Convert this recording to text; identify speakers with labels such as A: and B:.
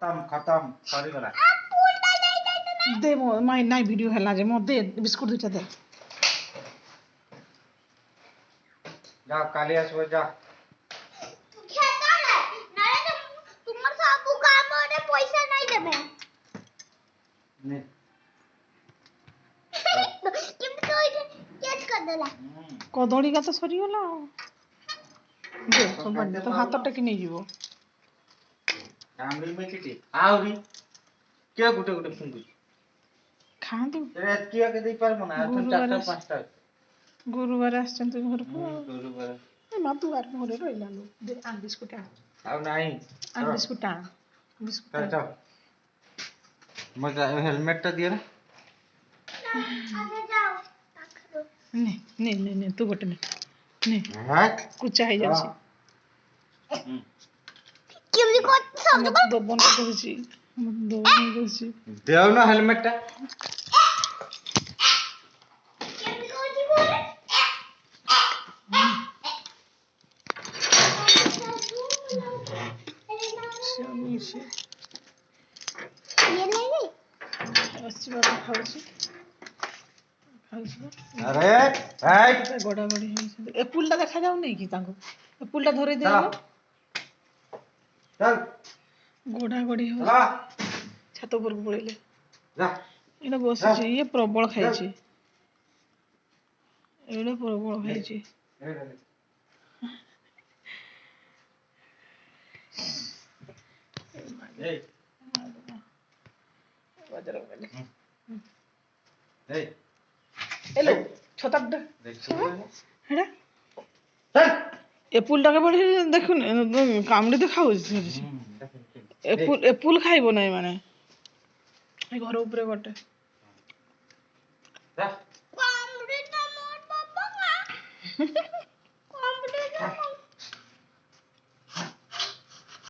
A: खत्म खत्म सॉरी करा
B: दे मो माय नाइ वीडियो हला जे मो दे बिस्कुट दुटा दे
A: जा काली आसबो जा
C: तुमर सब काम रे पैसा नहीं देबे
A: ने
C: केम तो कैच कर देला
B: कदड़ी का तो सरी होला दे तो हाथ टेकी नहीं जीवो
A: कामरी में किटी आउरी के गुटे गुटे फुंगु
B: खांतु
A: रे किया के दे पार मना तो चारटा पांचटा
B: गुरुवार आछंतु घर को
A: गुरुवार
B: ए मा दुआर मोरे रहिला लो दे आन बिस्कुट
A: आउ नाही
B: आन बिस्कुट
A: चल चल मजा हेलमेट टा दिया ना
C: आगे जाओ आखरो
B: ने ने ने ने तू गोटे ने
A: हां
B: कुछ है जासी
C: केमनी को सब
B: दो बन करछि दो बन करछि
A: देव ना हेलमेट टा
C: केमनी को जी बोले
B: से
C: ये नहीं
B: अच्छी बात खाउछि खाउछि
A: अरे राइट
B: गोड़ा गोड़ी ए पुलटा देखा जाउ नहीं कि तांको ए पुलटा धरे दे
A: चल
B: गोड़ा गोड़ी हो
A: चला
B: छात ऊपर को पड़ेले
A: जा
B: एटा बसछि ये प्रबल खाइछि एटा प्रबल खाइछि
A: ए
B: बाजार गले
A: ए
B: एलो छता
A: देखो
B: हेडा
A: चल
B: ए पुलटा के पड़े देखुन कामड़ी तो खाउछि ए पुल खाइबो नाही माने ए घर ऊपर गोटे
A: जा
C: कामड़ी ना मोर पापा